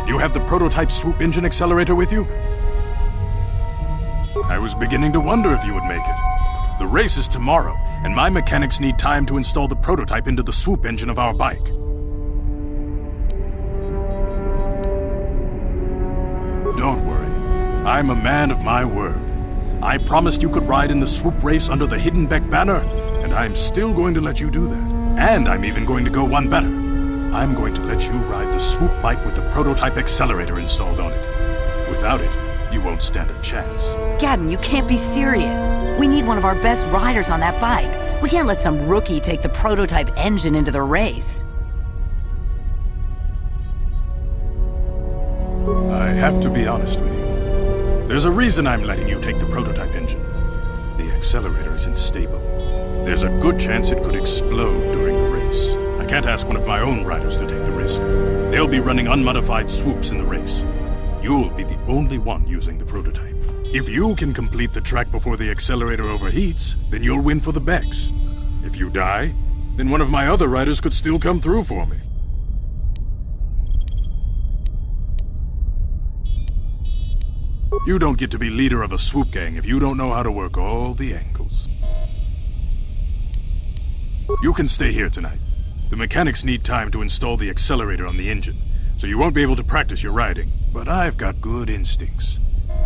You have the prototype swoop engine accelerator with you? I was beginning to wonder if you would make it. The race is tomorrow, and my mechanics need time to install the prototype into the swoop engine of our bike. Don't worry. I'm a man of my word. I promised you could ride in the swoop race under the Hidden Beck banner, and I'm still going to let you do that. And I'm even going to go one better. I'm going to let you ride the swoop bike with the prototype accelerator installed on it. Without it, you won't stand a chance. Gadden, you can't be serious. We need one of our best riders on that bike. We can't let some rookie take the prototype engine into the race. I have to be honest with you. There's a reason I'm letting you take the prototype engine. The accelerator isn't stable. There's a good chance it could explode during the race. I can't ask one of my own riders to take the risk. They'll be running unmodified swoops in the race. You'll be the only one using the prototype. If you can complete the track before the accelerator overheats, then you'll win for the Becks. If you die, then one of my other riders could still come through for me. You don't get to be leader of a swoop gang if you don't know how to work all the angles. You can stay here tonight. The mechanics need time to install the accelerator on the engine, so you won't be able to practice your riding. But I've got good instincts,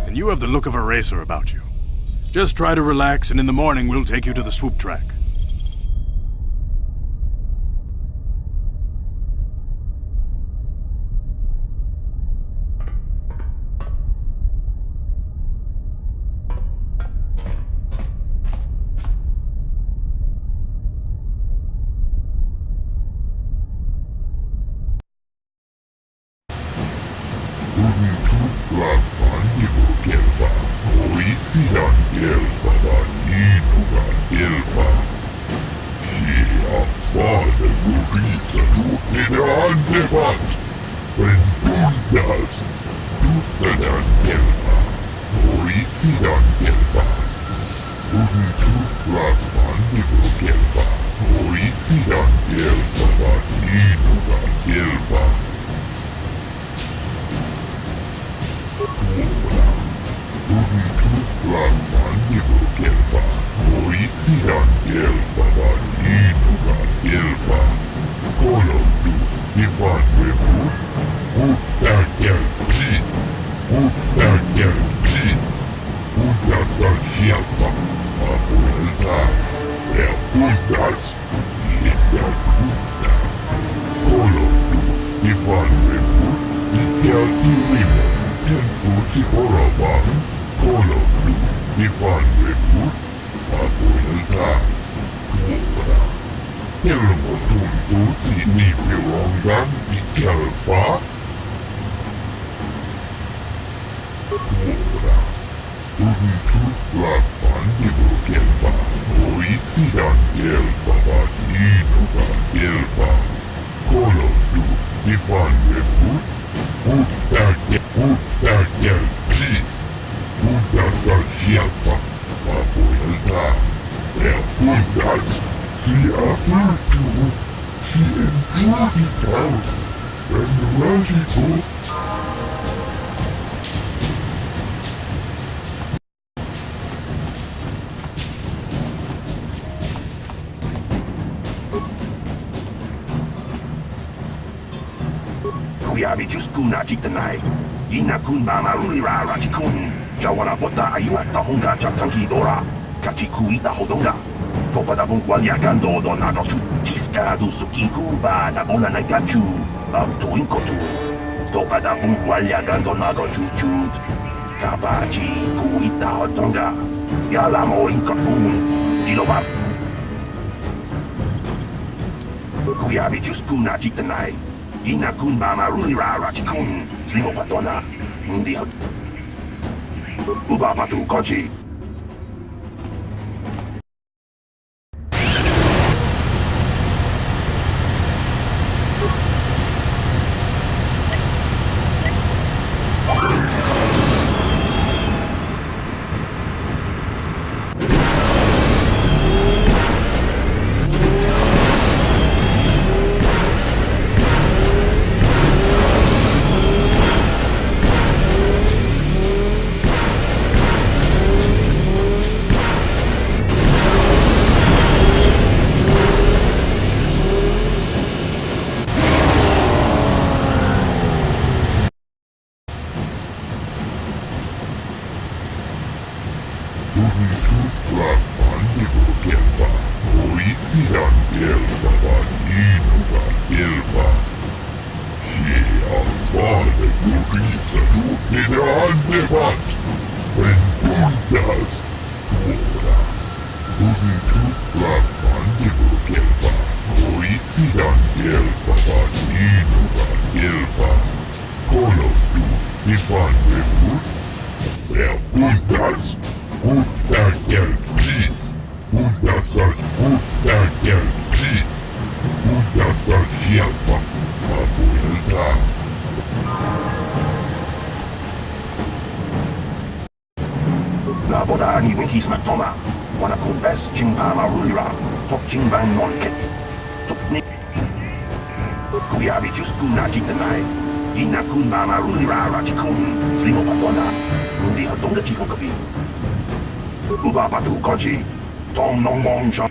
and you have the look of a racer about you. Just try to relax, and in the morning we'll take you to the swoop track. Kun mama ulira rachikun, Jawara bota ayuata honga jakanki dora, Kachiku ita hodonga, Topada bunqualia gando donato tutti Tiskadu sukikuba na bola na gachu. Tuinkotu. Topada bungwalya gandonago chuchut. Kabachi kuita hotonga. Yalamo inkapun. Jilobab. Kuyabi juskuna jitanai. Ina kun mama rulira rachikun. Slimo patona. Ndi hot. Uba patu koji. Tom non mangia.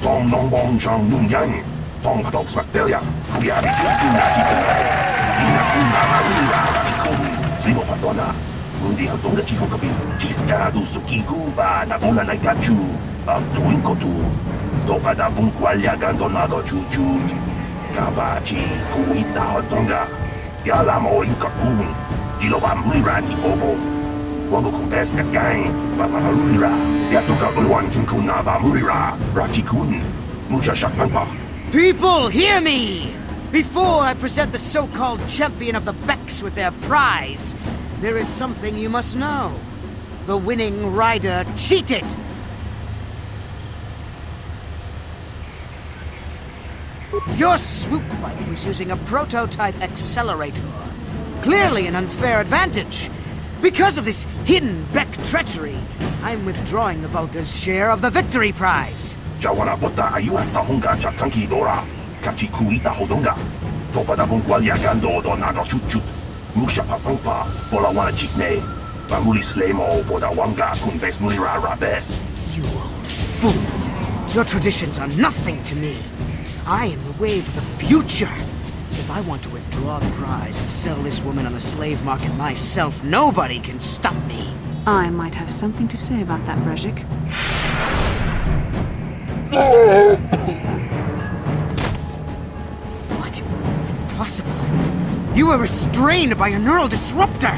Tom non mangia un yang. Tom dogs Bastila. Kuyabi juskuna jitanai. Ina kuna marura rachikun. Slimo patona. Undi hotonga chikon kapi. Tiskadu sukikuba na bola na gachu. Tuinkotu. Topada bungwalya gandonago chuchut. Kabachi kuita hotonga. Yalamo inkapun. Jilobam rurani obo. Wago kumpes kagang. Baba marura. Yatuka ulwan kinkuna ba murira. Rachikun. Mucha shakpanpa. People, hear me! Before I present the so-called champion of the Becks with their prize, there is something you must know. The winning rider cheated! Your swoop bike was using a prototype accelerator. Clearly an unfair advantage. Because of this hidden Beck treachery, I'm withdrawing the Vulgar's share of the victory prize. Jawana bota ayuhata honga chakanki dora. Kachi kuita hodonga. Topada bungwalya gando donado chuchut. Musha papampa. Bola wana chikne. Bamuli slemo boda wanga kunves mulira rabes. You old fool. Your traditions are nothing to me. I am the wave of the future. If I want to withdraw the prize and sell this woman on the slave market myself, nobody can stop me. I might have something to say about that, Brejik. What? Impossible. You were restrained by a neural disruptor!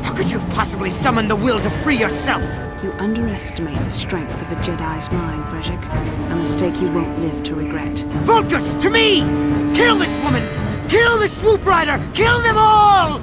How could you have possibly summoned the will to free yourself? You underestimate the strength of a Jedi's mind, Brejik. A mistake you won't live to regret. Vulcus, to me! Kill this woman! Kill the swoop rider! Kill them all!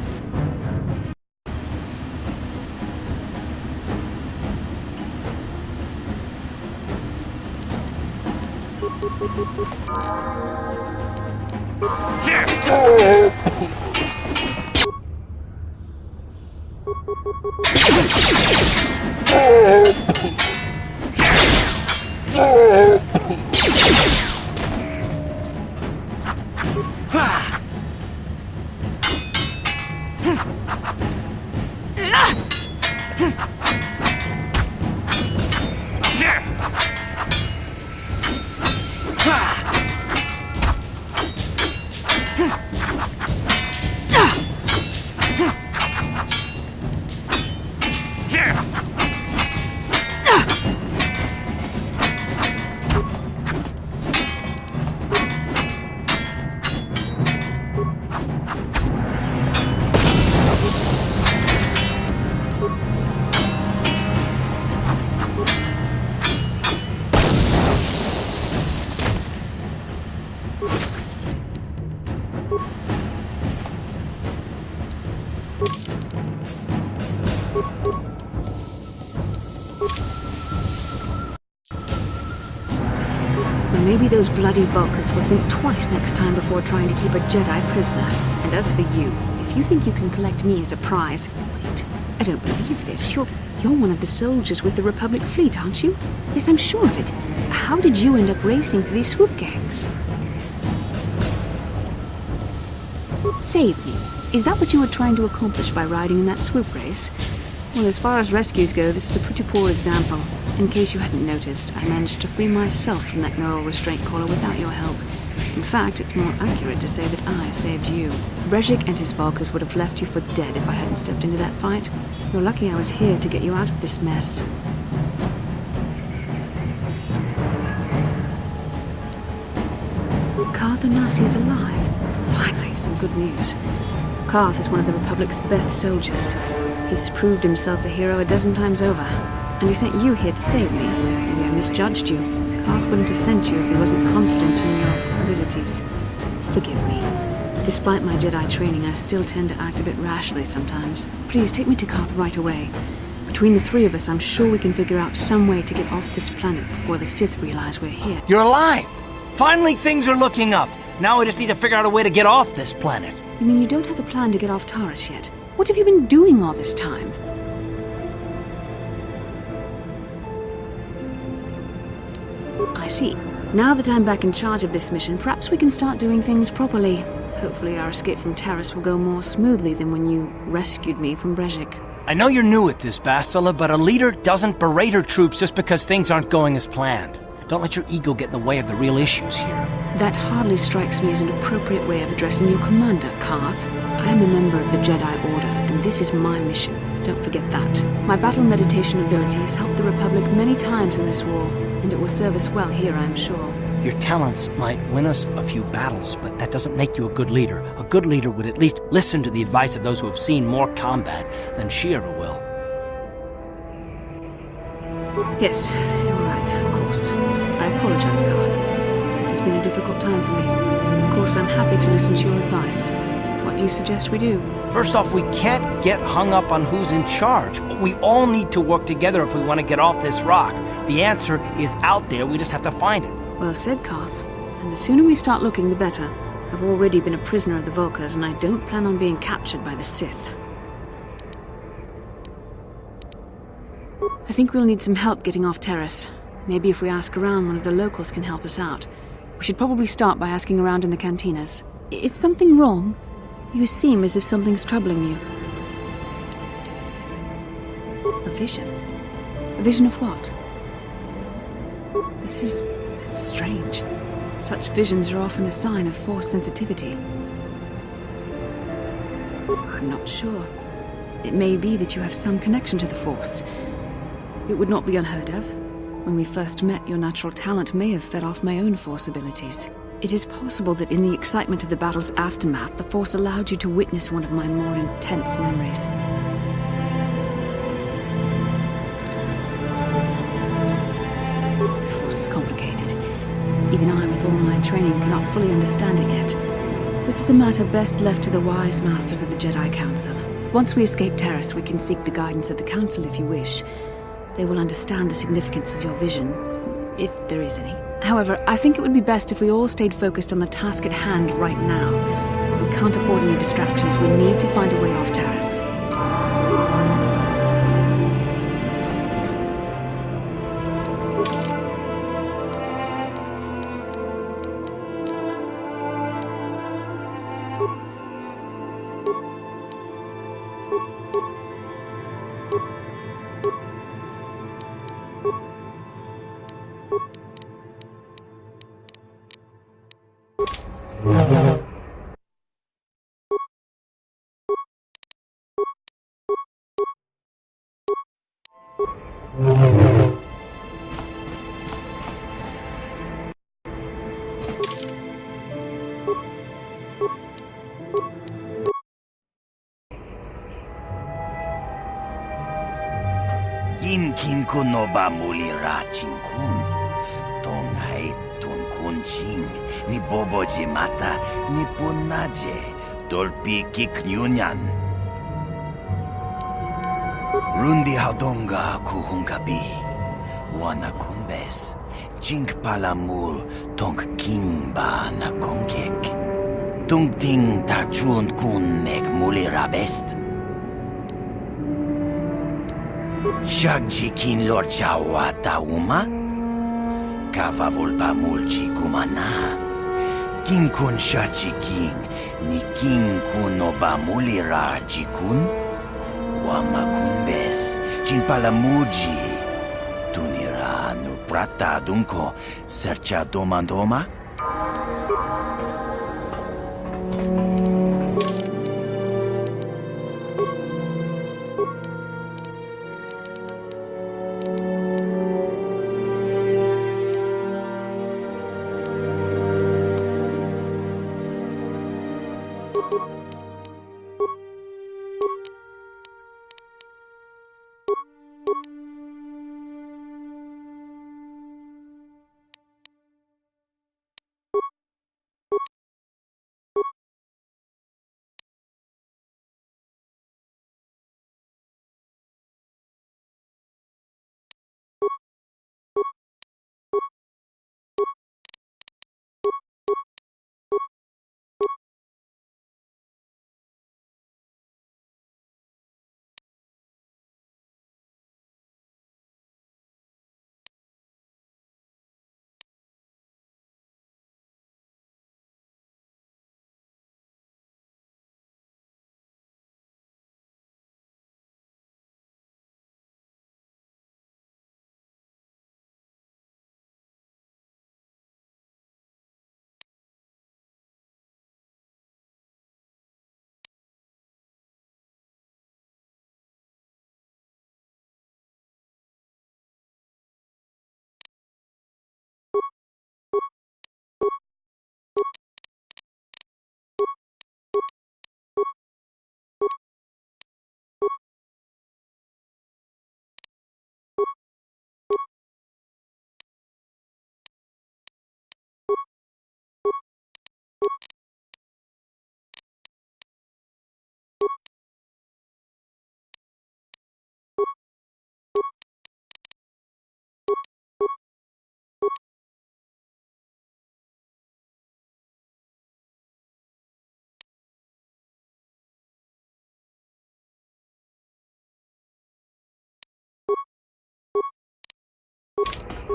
Maybe those bloody Vulcans will think twice next time before trying to keep a Jedi prisoner. And as for you, if you think you can collect me as a prize... Wait, I don't believe this. You're one of the soldiers with the Republic fleet, aren't you? Yes, I'm sure of it. How did you end up racing for these swoop gangs? Save me. Is that what you were trying to accomplish by riding in that swoop race? Well, as far as rescues go, this is a pretty poor example. In case you hadn't noticed, I managed to free myself from that neural restraint collar without your help. In fact, it's more accurate to say that I saved you. Brejik and his Vulcans would have left you for dead if I hadn't stepped into that fight. You're lucky I was here to get you out of this mess. Carth Onasi is alive. Finally, some good news. Carth is one of the Republic's best soldiers. He's proved himself a hero a dozen times over. And he sent you here to save me. Maybe I misjudged you. Carth wouldn't have sent you if he wasn't confident in your abilities. Forgive me. Despite my Jedi training, I still tend to act a bit rashly sometimes. Please, take me to Carth right away. Between the three of us, I'm sure we can figure out some way to get off this planet before the Sith realize we're here. You're alive! Finally, things are looking up. Now I just need to figure out a way to get off this planet. You mean you don't have a plan to get off Taris yet? What have you been doing all this time? I see. Now that I'm back in charge of this mission, perhaps we can start doing things properly. Hopefully our escape from Taris will go more smoothly than when you rescued me from Brejik. I know you're new at this, Bastila, but a leader doesn't berate her troops just because things aren't going as planned. Don't let your ego get in the way of the real issues here. That hardly strikes me as an appropriate way of addressing your commander, Carth. I am a member of the Jedi Order, and this is my mission. Don't forget that. My battle meditation ability has helped the Republic many times in this war, and it will serve us well here, I'm sure. Your talents might win us a few battles, but that doesn't make you a good leader. A good leader would at least listen to the advice of those who have seen more combat than she ever will. Yes, you're right, of course. I apologize, Carth. This has been a difficult time for me. Of course, I'm happy to listen to your advice. What do you suggest we do? First off, we can't get hung up on who's in charge. We all need to work together if we want to get off this rock. The answer is out there, we just have to find it. Well said, Carth. And the sooner we start looking, the better. I've already been a prisoner of the Vulcans, and I don't plan on being captured by the Sith. I think we'll need some help getting off Taris. Maybe if we ask around, one of the locals can help us out. We should probably start by asking around in the cantinas. Is something wrong? You seem as if something's troubling you. A vision? A vision of what? This is strange. Such visions are often a sign of Force sensitivity. I'm not sure. It may be that you have some connection to the Force. It would not be unheard of. When we first met, your natural talent may have fed off my own Force abilities. It is possible that in the excitement of the battle's aftermath, the Force allowed you to witness one of my more intense memories. The Force is complicated. Even I, with all my training, cannot fully understand it yet. This is a matter best left to the wise masters of the Jedi Council. Once we escape Taris, we can seek the guidance of the Council if you wish. They will understand the significance of your vision, if there is any. However, I think it would be best if we all stayed focused on the task at hand right now. We can't afford any distractions. We need to find a way off Taris. Kin kun no ba mulira chinkun. Tongai tun kun ching. Ni boboji mata ni punaje. Dolpi kiknyunyan. Rundi haudonga kuhungabi. Wana kumbes. Chink palamul tong king ba na kongek. Tung ting tachun kun nek mulira best. Shagjikin Lord Chawata Uma? Kava volpa mulchi kumana. King kun shachiking, ni king kun oba mulira jikun? Wama kunbes, chinpalamuji. Tunira nu prata dunko, sercha domandoma?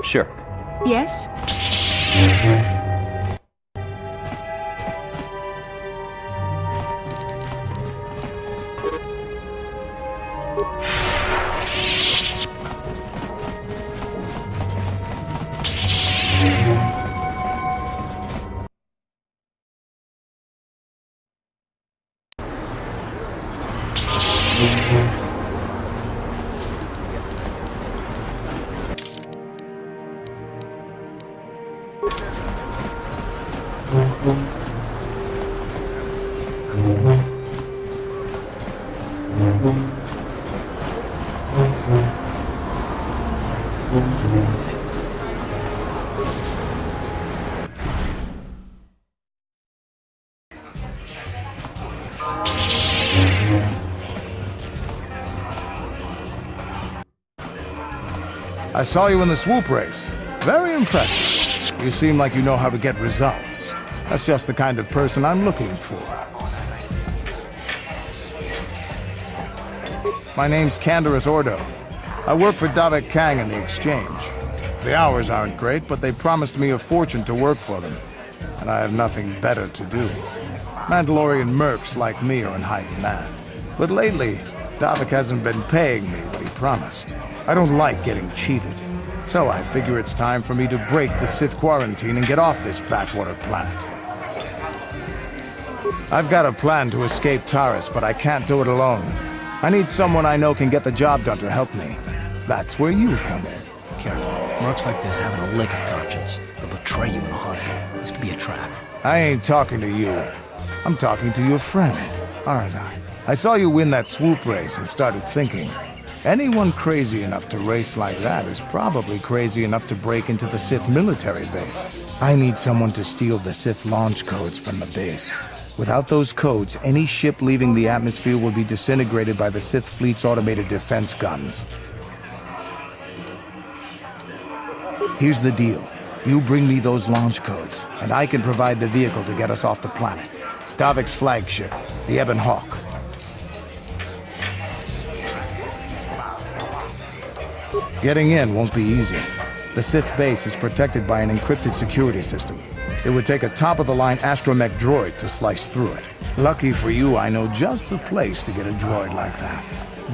Sure. Yes? I saw you in the swoop race. Very impressive. You seem like you know how to get results. That's just the kind of person I'm looking for. My name's Canderous Ordo. I work for Davik Kang in the Exchange. The hours aren't great, but they promised me a fortune to work for them. And I have nothing better to do. Mandalorian mercs like me are in high demand. But lately, Davik hasn't been paying me what he promised. I don't like getting cheated. So I figure it's time for me to break the Sith quarantine and get off this backwater planet. I've got a plan to escape Taris, but I can't do it alone. I need someone I know can get the job done to help me. That's where you come in. Careful. Mercs like this haven't a lick of conscience. They'll betray you in a heartbeat. This could be a trap. I ain't talking to you. I'm talking to your friend, aren't I? I saw you win that swoop race and started thinking. Anyone crazy enough to race like that is probably crazy enough to break into the Sith military base. I need someone to steal the Sith launch codes from the base. Without those codes, any ship leaving the atmosphere will be disintegrated by the Sith fleet's automated defense guns. Here's the deal. You bring me those launch codes, and I can provide the vehicle to get us off the planet. Davik's flagship, the Ebon Hawk. Getting in won't be easy. The Sith base is protected by an encrypted security system. It would take a top-of-the-line astromech droid to slice through it. Lucky for you, I know just the place to get a droid like that.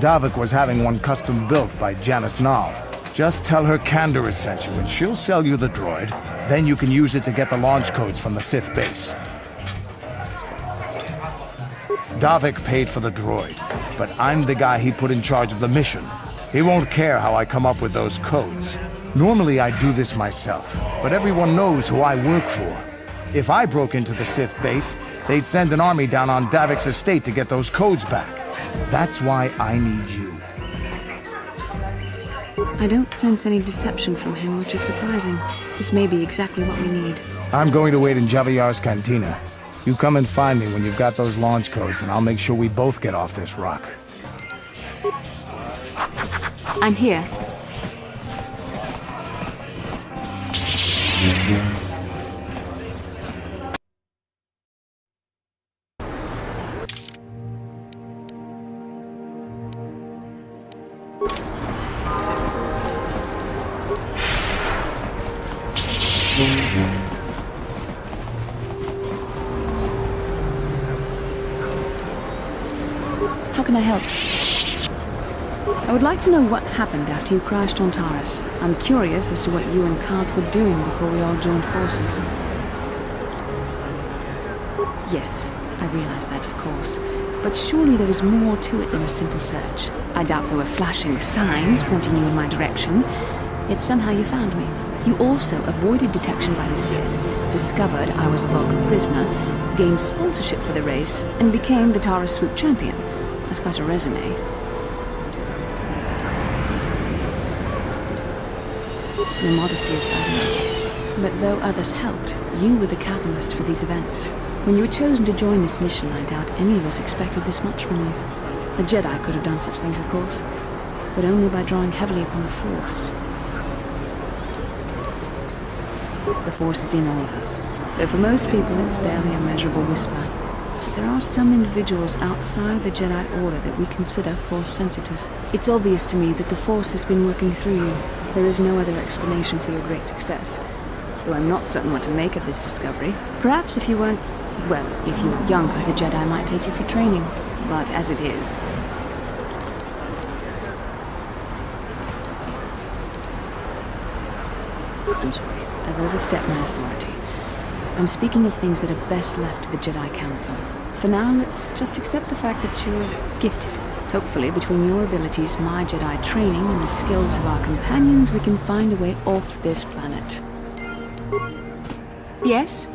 Davik was having one custom built by Janice Nall. Just tell her Canderous sent you and she'll sell you the droid. Then you can use it to get the launch codes from the Sith base. Davik paid for the droid, but I'm the guy he put in charge of the mission. He won't care how I come up with those codes. Normally I do this myself, but everyone knows who I work for. If I broke into the Sith base, they'd send an army down on Davik's estate to get those codes back. That's why I need you. I don't sense any deception from him, which is surprising. This may be exactly what we need. I'm going to wait in Javiyar's cantina. You come and find me when you've got those launch codes, and I'll make sure we both get off this rock. I'm here. How can I help? I would like to know what happened after you crashed on Taris. I'm curious as to what you and Carth were doing before we all joined forces. Yes, I realize that, of course. But surely there was more to it than a simple search. I doubt there were flashing signs pointing you in my direction. Yet somehow you found me. You also avoided detection by the Sith, discovered I was a Vulcan prisoner, gained sponsorship for the race, and became the Taris Swoop champion. That's quite a resume. Your modesty is evident. But though others helped, you were the catalyst for these events. When you were chosen to join this mission, I doubt any of us expected this much from you. A Jedi could have done such things, of course, but only by drawing heavily upon the Force. The Force is in all of us, though for most people it's barely a measurable whisper. There are some individuals outside the Jedi Order that we consider Force-sensitive. It's obvious to me that the Force has been working through you. There is no other explanation for your great success. Though I'm not certain what to make of this discovery. Perhaps if you weren't... well, if you were younger, the Jedi might take you for training. But as it is... I'm sorry. I've overstepped my authority. I'm speaking of things that are best left to the Jedi Council. For now, let's just accept the fact that you're gifted. Hopefully, between your abilities, my Jedi training, and the skills of our companions, we can find a way off this planet. Yes?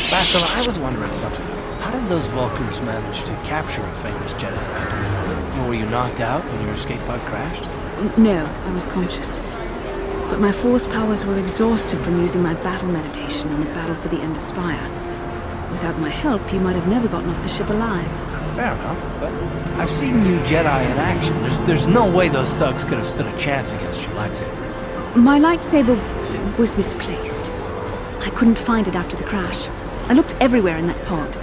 Bastila, I was wondering something. How did those Vulcans manage to capture a famous Jedi Knight? Were you knocked out when your escape pod crashed? No, I was conscious. but my force powers were exhausted from using my battle meditation on the battle for the Endar Spire. Without my help, you might have never gotten off the ship alive. Fair enough, but I've seen you Jedi in action. There's no way those thugs could have stood a chance against your lightsaber. My lightsaber was misplaced. I couldn't find it after the crash. I looked everywhere in that pod.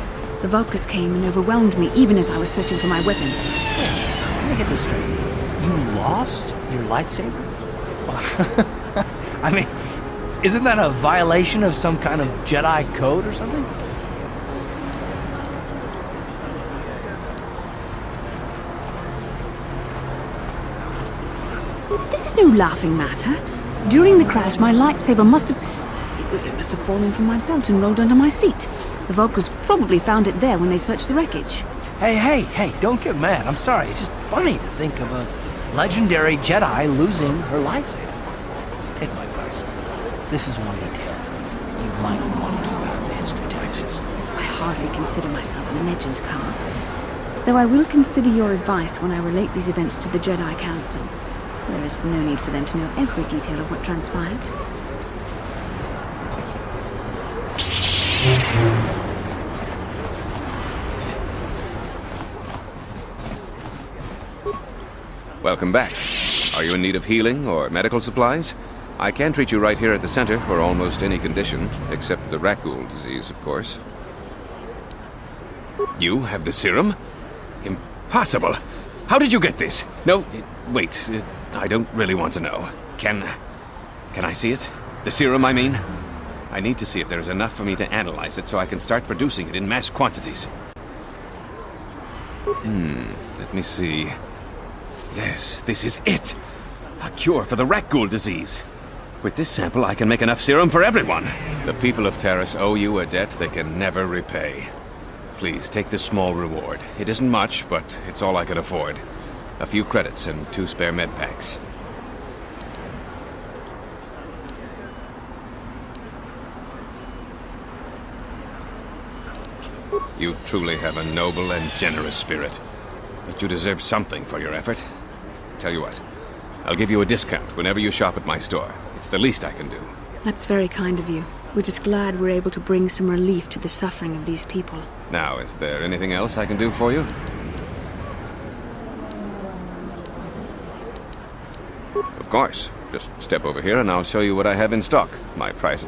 The Vulkars came and overwhelmed me even as I was searching for my weapon. Let me get this straight. You lost your lightsaber? I mean, isn't that a violation of some kind of Jedi code or something? This is no laughing matter. During the crash, my lightsaber must have fallen from my belt and rolled under my seat. The Vulkars probably found it there when they searched the wreckage. Hey, don't get mad. I'm sorry. It's just funny to think of a legendary Jedi losing her lightsaber. Take my advice. This is one detail you might want to keep out of the history texts. I hardly consider myself a legend, Carth. Though I will consider your advice when I relate these events to the Jedi Council. There is no need for them to know every detail of what transpired. Welcome back. Are you in need of healing or medical supplies? I can treat you right here at the center for almost any condition, except the Rakghoul disease, of course. You have the serum? Impossible! How did you get this? No, wait, I don't really want to know. Can I see it? The serum, I mean? I need to see if there is enough for me to analyze it so I can start producing it in mass quantities. Let me see. Yes, this is it! A cure for the Rakghoul disease. With this sample, I can make enough serum for everyone. The people of Taris owe you a debt they can never repay. Please, take this small reward. It isn't much, but it's all I can afford. A few credits and 2 spare med packs. You truly have a noble and generous spirit. But you deserve something for your effort. Tell you what, I'll give you a discount whenever you shop at my store. It's the least I can do. That's very kind of you. We're just glad we're able to bring some relief to the suffering of these people. Now, is there anything else I can do for you? Of course. Just step over here and I'll show you what I have in stock. My price...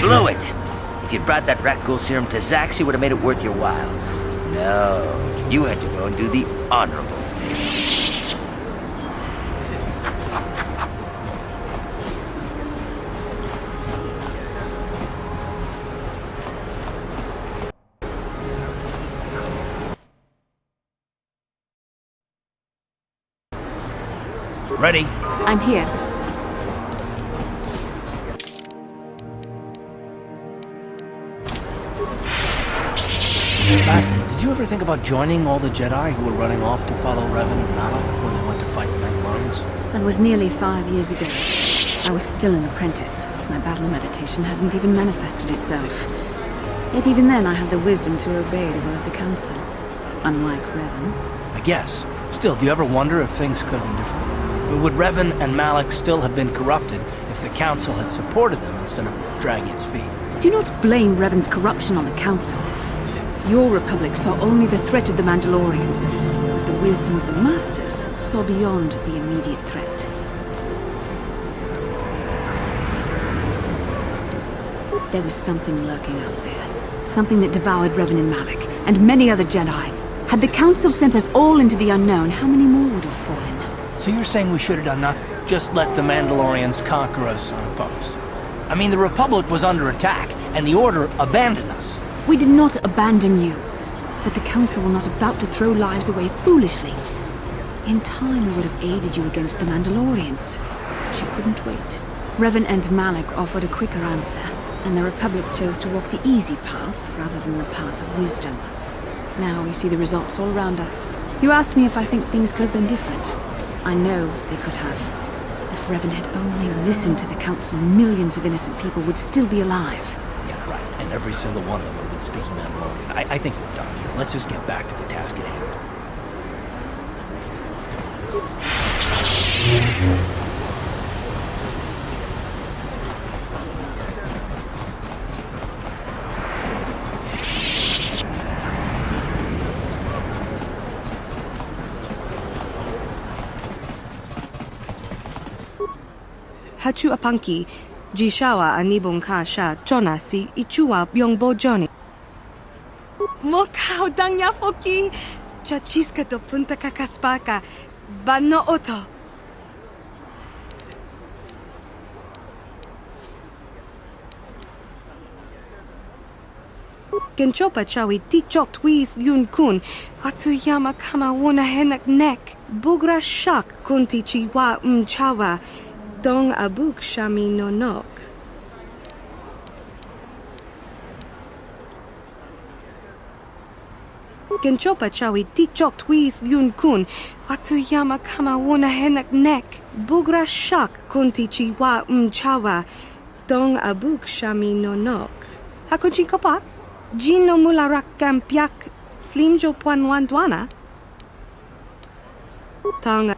Blew it! If you'd brought that Rakghoul serum to Zax, you would have made it worth your while. No, you had to go and do the honorable thing. Ready? I'm here. Bastila, did you ever think about joining all the Jedi who were running off to follow Revan and Malak when they went to fight the Mandalorians? That was nearly 5 years ago. I was still an apprentice. My battle meditation hadn't even manifested itself. Yet even then I had the wisdom to obey the will of the Council. Unlike Revan. I guess. Still, do you ever wonder if things could have been different? Would Revan and Malak still have been corrupted if the Council had supported them instead of dragging its feet? Do not blame Revan's corruption on the Council. Your Republic saw only the threat of the Mandalorians, but the wisdom of the Masters saw beyond the immediate threat. There was something lurking out there. Something that devoured Revan and Malak, and many other Jedi. Had the Council sent us all into the unknown, how many more would have fallen? So you're saying we should have done nothing? Just let the Mandalorians conquer us unopposed? I mean, the Republic was under attack, and the Order abandoned us. We did not abandon you, but the Council were not about to throw lives away foolishly. In time, we would have aided you against the Mandalorians, but you couldn't wait. Revan and Malak offered a quicker answer, and the Republic chose to walk the easy path rather than the path of wisdom. Now we see the results all around us. You asked me if I think things could have been different. I know they could have. If Revan had only listened to the Council, millions of innocent people would still be alive. Yeah, right. And every single one of them would have been speaking Mandalorian. I think we're done here. Let's just get back to the task at hand. Hachu apanki, Jishawa anibong kasha, Tonasi, Ichua byongbo Johnny. Mokao dangya foki, Chachiska to punta kakaspaka, Bano oto. Genchopa chawi tikchok twis yun kun, Atuyama kama wona henak nek, Bugra shak kunti chiwa mchawa, Dong abuk shami no nok. Genchopa chawi tikchok twis yun kun, Atuyama kama wona henak nek, Bugra shak kunti chiwa mchawa, Dong abuk shami no nok. Hakuchi kopa? Jin no mularak kampiak, Slimjo puan dwana? Tong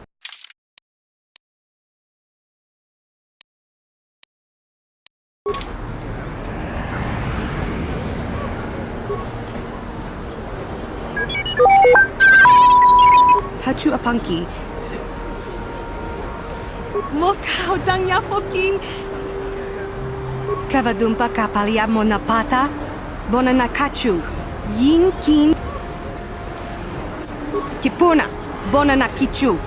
Hachu apanki. Mokao dangya foki. Kavadumpa kapalia monapata. Bonanakachu. Yin kin. Kipuna. Bonanakichu.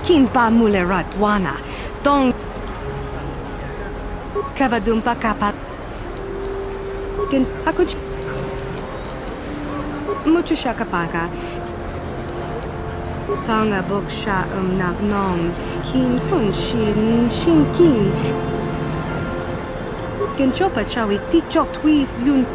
Kinpa mulera dwana. Dong. Kavadumpa kapal. Kin hakuch. Mucho shakapaka. Tonga boksha nagnong. Kin kun shin kin. Genchopa chawi tikchok twis yun.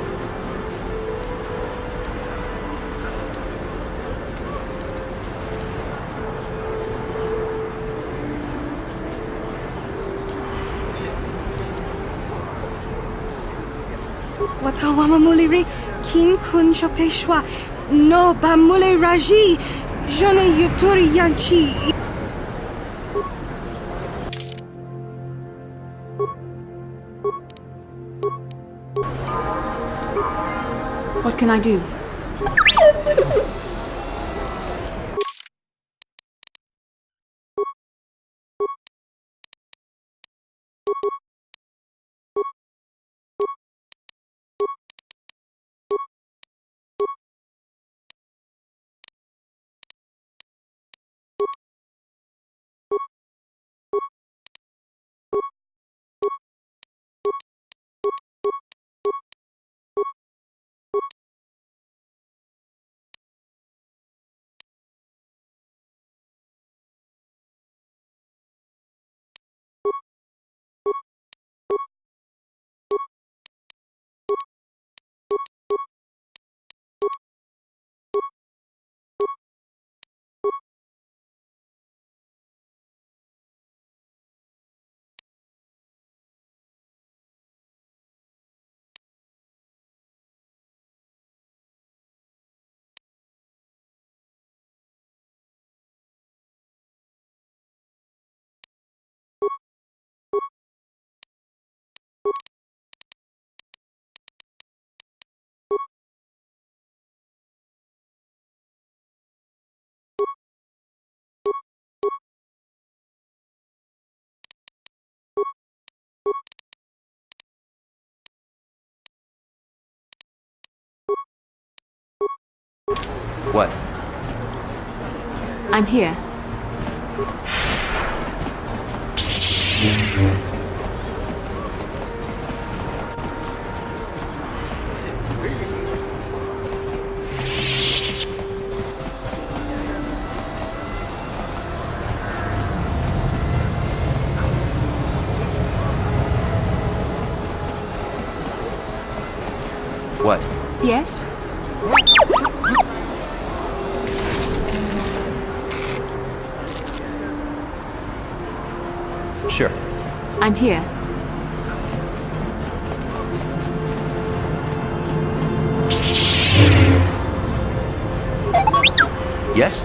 Watawama muliri kin kun chopeshwa. No bamule raji. Jone yuturi yanchi. What can I do? What? I'm here. What? Yes? Sure. I'm here. Yes?